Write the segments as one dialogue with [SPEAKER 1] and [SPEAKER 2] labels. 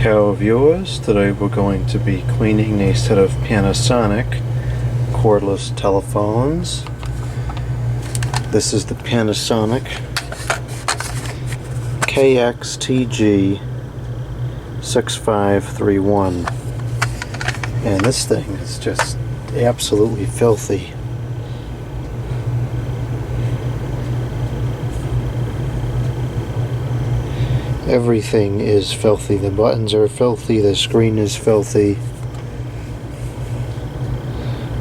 [SPEAKER 1] Hello viewers, today we're going to be cleaning a set of Panasonic cordless telephones. This is the Panasonic KX-TG6531, and this thing is just absolutely filthy. Everything is filthy. The buttons are filthy, the screen is filthy,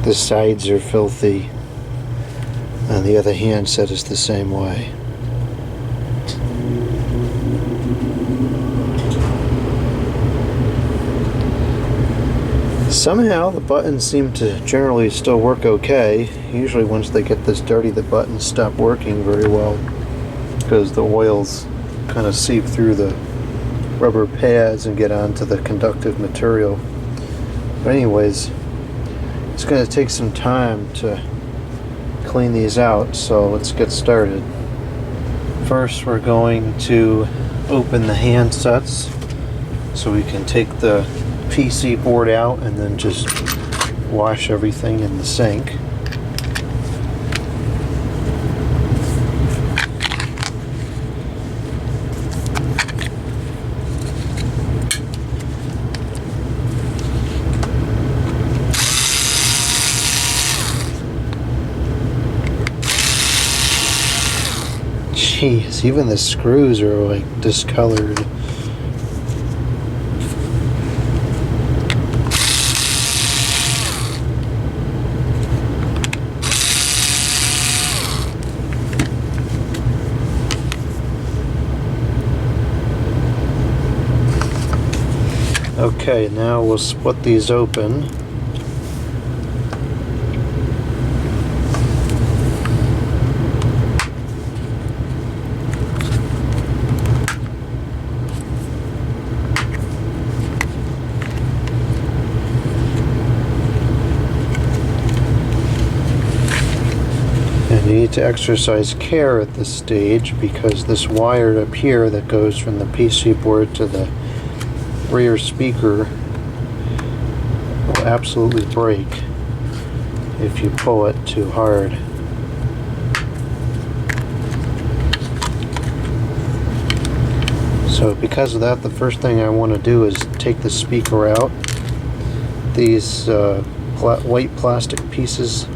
[SPEAKER 1] the sides are filthy, and the other handset is the same way. Somehow the buttons seem to generally still work okay. Usually once they get this dirty, the buttons stop working very well because the oils kind of seep through the rubber pads and get onto the conductive material. But anyways, it's going to take some time to clean these out, so let's get started. First, we're going to open the handsets so we can take the PC board out and then just wash everything in the sink. Jeez, even the screws are like discolored. Okay, now we'll split these open. And you need to exercise care at this stage because this wire up here that goes from the PC board to the rear speaker will absolutely break if you pull it too hard. So because of that, the first thing I want to do is take the speaker out. These white plastic pieces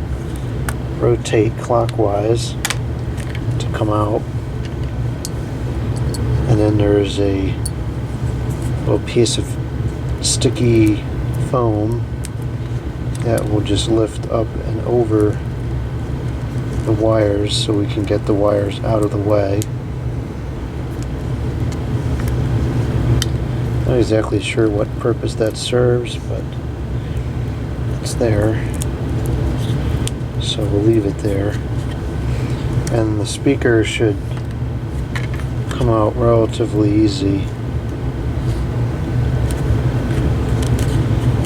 [SPEAKER 1] rotate clockwise to come out, and then there's a little piece of sticky foam that will just lift up and over the wires so we can get the wires out of the way. Not exactly sure what purpose that serves, but it's there. So we'll leave it there. And the speaker should come out relatively easy.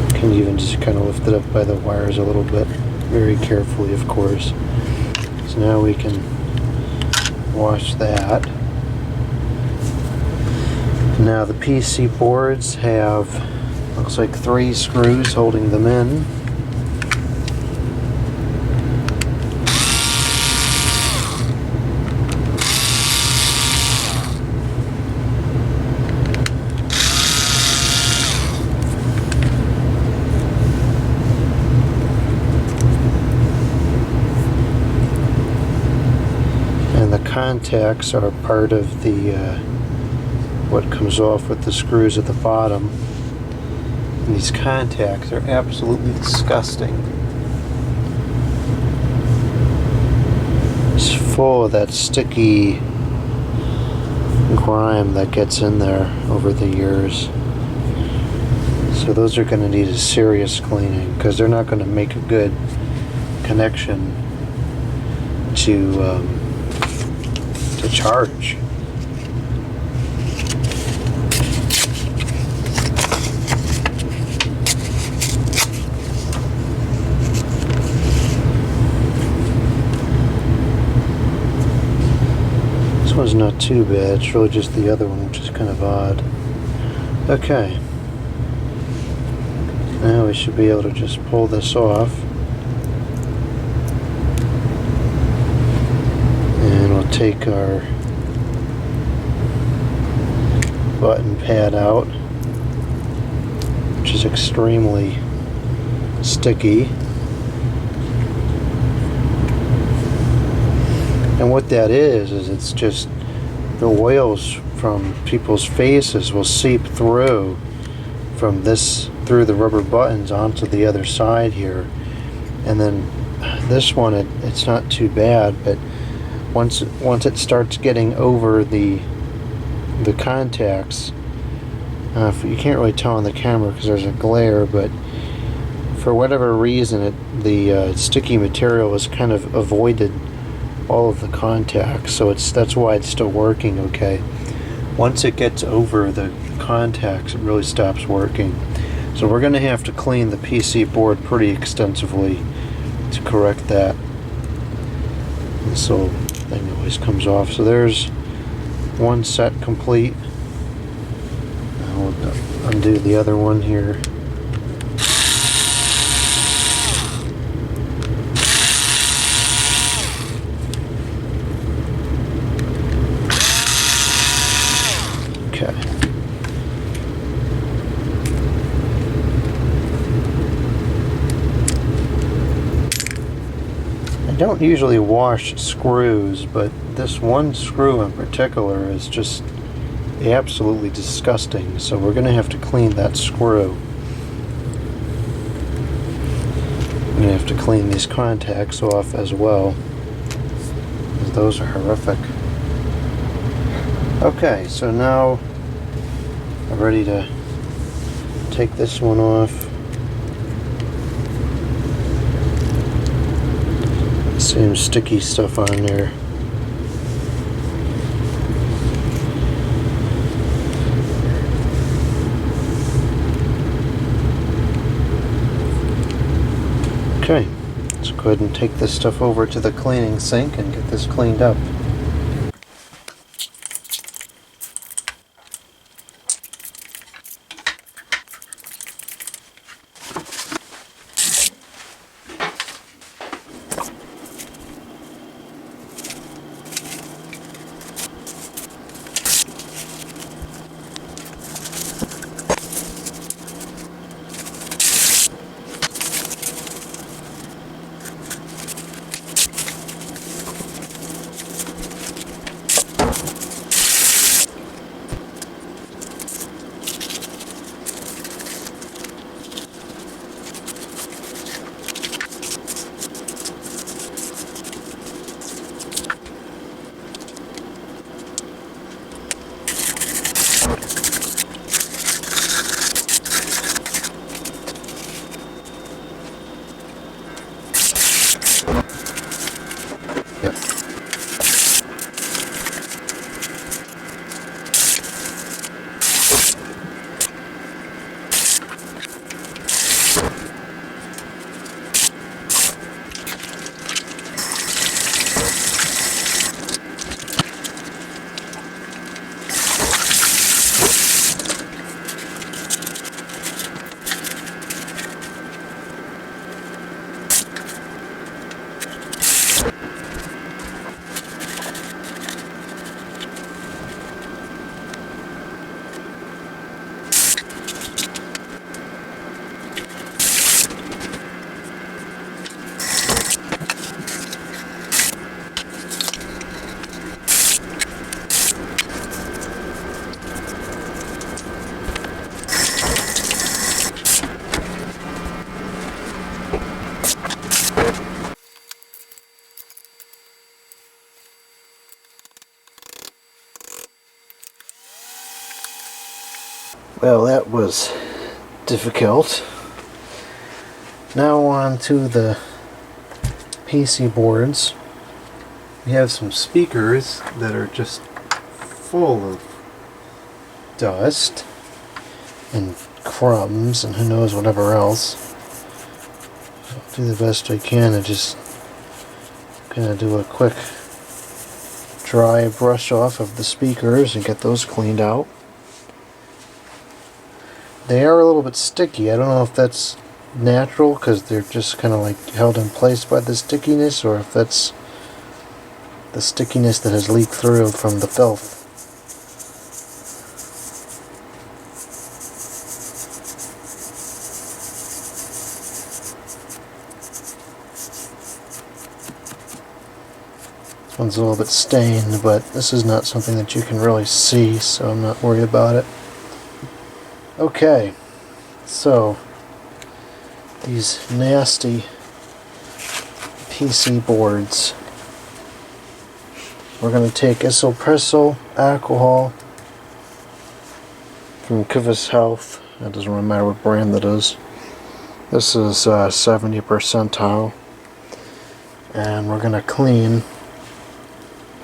[SPEAKER 1] You can even just kind of lift it up by the wires a little bit, very carefully, of course. So now we can wash that. Now the PC boards have, looks like 3 screws holding them in. And the contacts are part of the what comes off with the screws at the bottom. And these contacts are absolutely disgusting. It's full of that sticky grime that gets in there over the years. So those are going to need a serious cleaning because they're not going to make a good connection to charge. This one's not too bad, it's really just the other one which is kind of odd. Okay. Now we should be able to just pull this off. And we'll take our button pad out, which is extremely sticky. And what that is it's just the oils from people's faces will seep through from this, through the rubber buttons onto the other side here. And then this one, it's not too bad, but once it starts getting over the contacts, you can't really tell on the camera because there's a glare, but for whatever reason the sticky material has kind of avoided all of the contacts, so that's why it's still working okay. Once it gets over the contacts, it really stops working. So we're going to have to clean the PC board pretty extensively to correct that. This little thing always comes off. So there's one set complete. I'll undo the other one here. Okay. I don't usually wash screws, but this one screw in particular is just absolutely disgusting, so we're going to have to clean that screw. I'm going to have to clean these contacts off as well, because those are horrific. Okay, so now I'm ready to take this one off. Same sticky stuff on there. Okay, let's go ahead and take this stuff over to the cleaning sink and get this cleaned up. Well, that was difficult. Now on to the PC boards. We have some speakers that are just full of dust and crumbs and who knows whatever else. I'll do the best I can and just kind of do a quick dry brush off of the speakers and get those cleaned out. they are a little bit sticky. I don't know if that's natural because they're just kind of like held in place by the stickiness, or if that's the stickiness that has leaked through from the filth. This one's a little bit stained, but this is not something that you can really see, so I'm not worried about it. Okay, so these nasty PC boards. We're going to take isoprensyl alcohol from Kivas Health. It doesn't really matter what brand that is. This is 70 percentile. And we're going to clean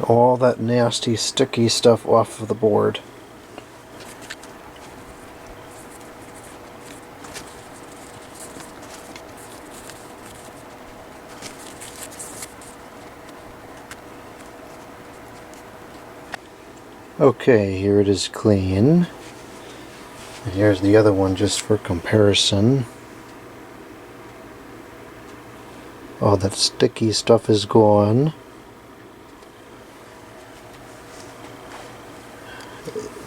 [SPEAKER 1] all that nasty sticky stuff off of the board. Okay, here it is clean. And here's the other one just for comparison. All that sticky stuff is gone.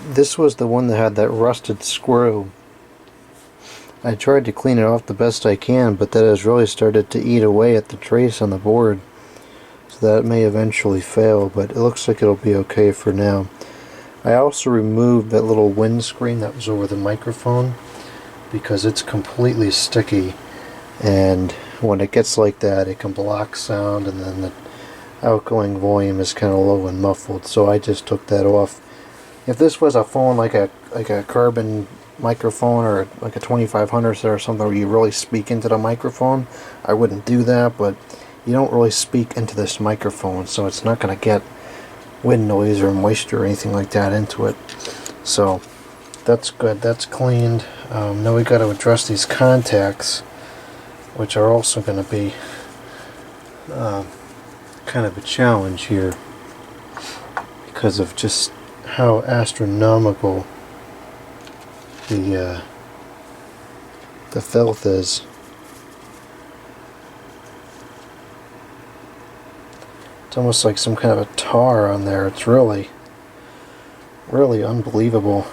[SPEAKER 1] This was the one that had that rusted screw. I tried to clean it off the best I can, but that has really started to eat away at the trace on the board. So that may eventually fail, but it looks like it'll be okay for now. I also removed that little windscreen that was over the microphone because it's completely sticky, and when it gets like that it can block sound, and then the outgoing volume is kind of low and muffled, so I just took that off. If this was a phone like a carbon microphone or like a 2500 or something where you really speak into the microphone, I wouldn't do that, but you don't really speak into this microphone, so it's not going to get wind noise or moisture or anything like that into it. So that's good, that's cleaned. Now we got to address these contacts, which are also going to be kind of a challenge here because of just how astronomical the filth is. It's almost like some kind of a tar on there. It's really unbelievable.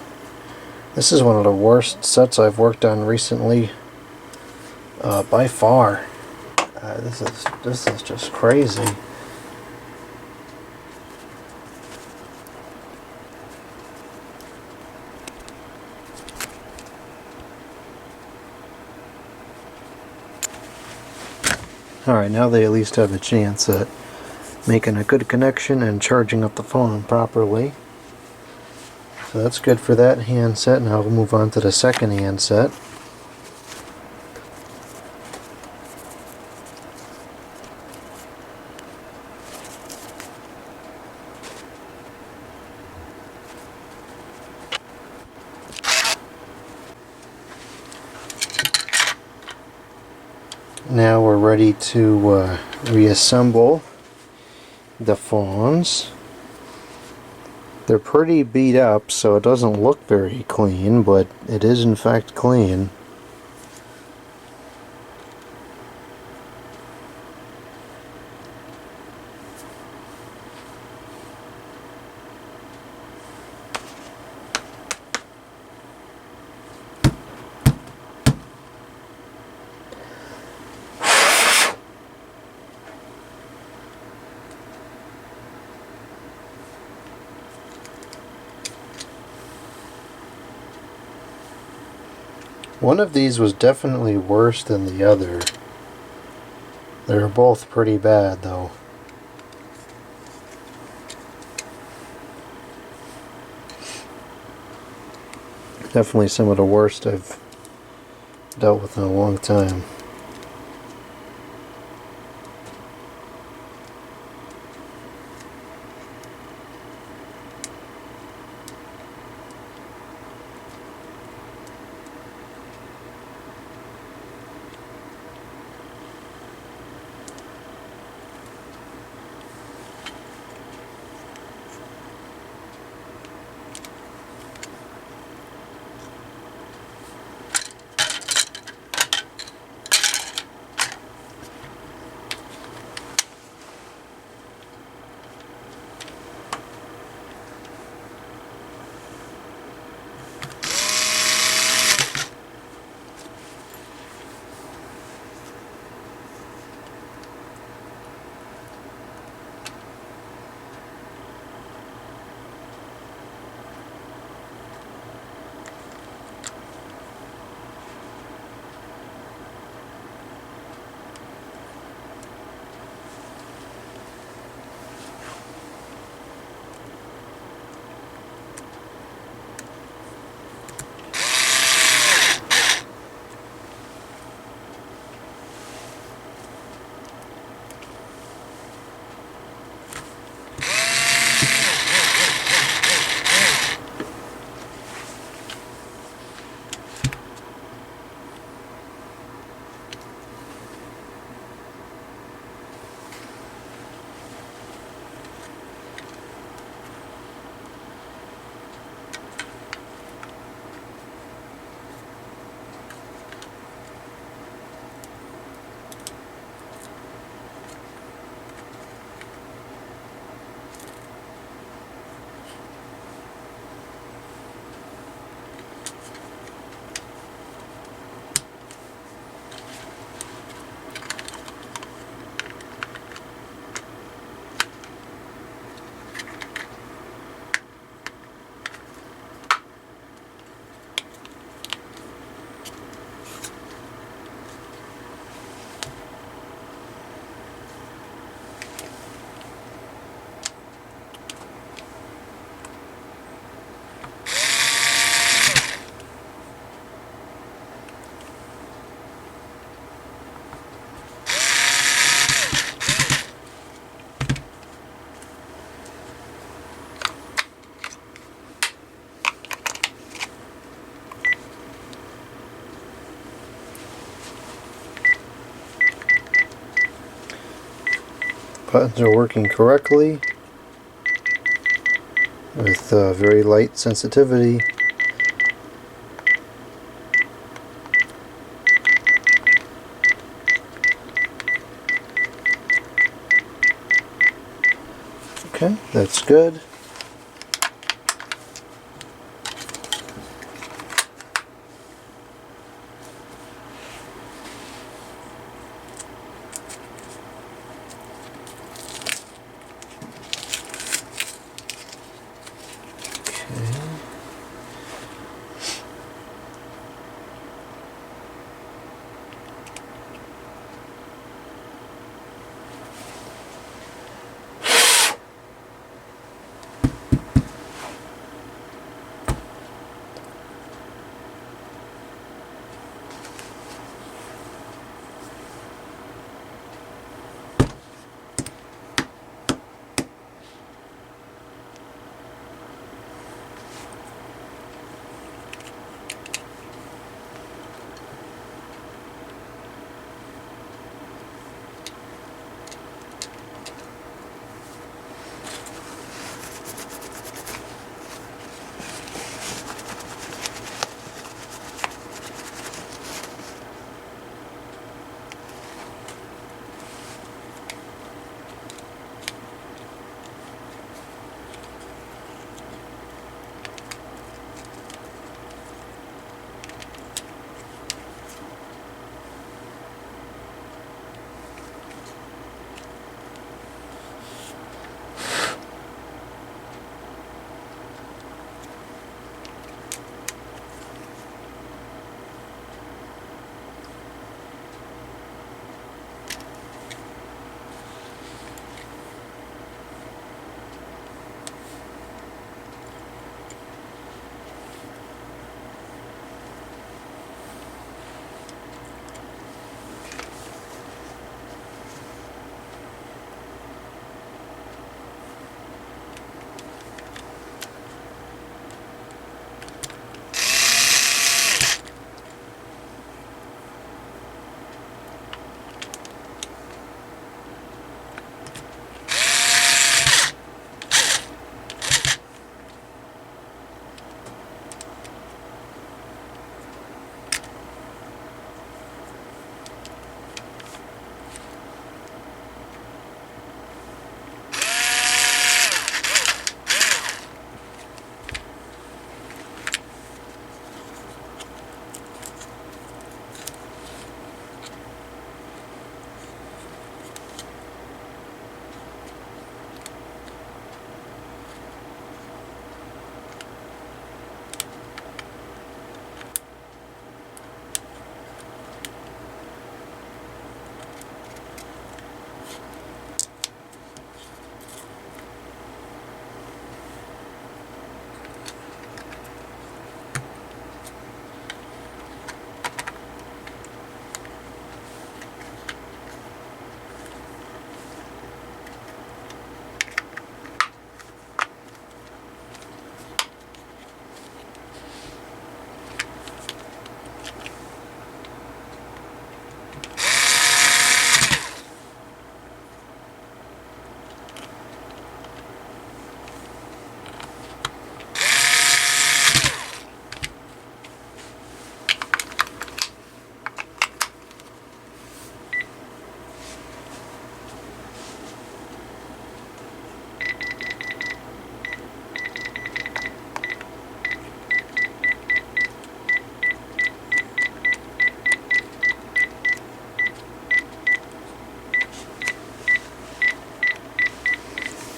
[SPEAKER 1] This is one of the worst sets I've worked on recently, by far. This is just crazy. Alright, now they at least have a chance at making a good connection and charging up the phone properly. So that's good for that handset. Now we'll move on to the second handset. Now we're ready to reassemble the phones. They're pretty beat up, so it doesn't look very clean, but it is in fact clean. One of these was definitely worse than the other. They're both pretty bad though. Definitely some of the worst I've dealt with in a long time. Buttons are working correctly with very light sensitivity. Okay, that's good.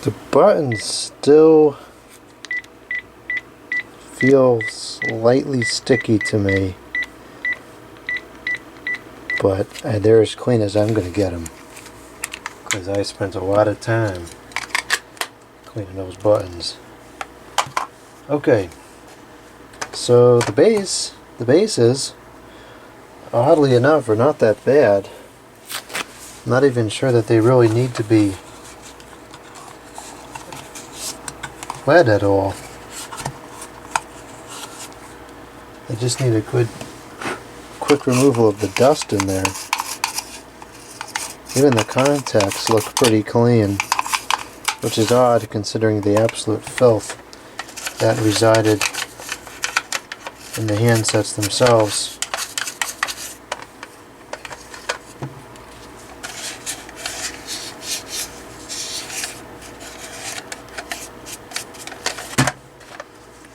[SPEAKER 1] The buttons still feel slightly sticky to me, but they're as clean as I'm going to get them, because I spent a lot of time cleaning those buttons. Okay, so the bases, oddly enough, are not that bad. I'm not even sure that they really need to be wet at all. They just need a good quick removal of the dust in there. Even the contacts look pretty clean, which is odd considering the absolute filth that resided in the handsets themselves.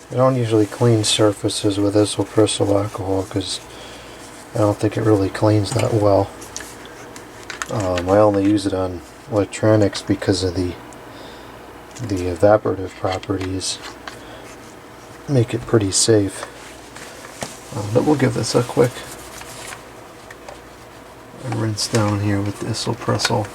[SPEAKER 1] I don't usually clean surfaces with isopropyl alcohol because I don't think it really cleans that well. I only use it on electronics because of the evaporative properties make it pretty safe. But we'll give this a quick rinse down here with the isopropyl.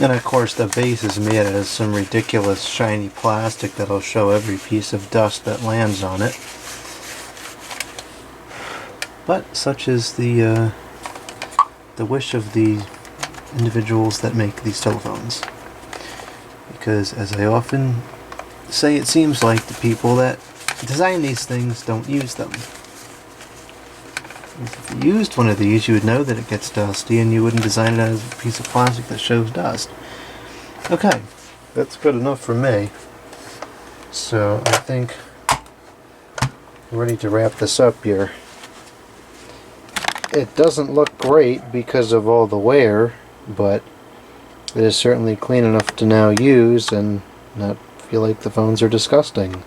[SPEAKER 1] And of course the base is made out of some ridiculous shiny plastic that'll show every piece of dust that lands on it. But such is the wish of the individuals that make these telephones. Because as I often say, it seems like the people that design these things don't use them. If you used one of these, you would know that it gets dusty and you wouldn't design it as a piece of plastic that shows dust. Okay, that's good enough for me. So I think we're ready to wrap this up here. It doesn't look great because of all the wear, but it is certainly clean enough to now use and not feel like the phones are disgusting.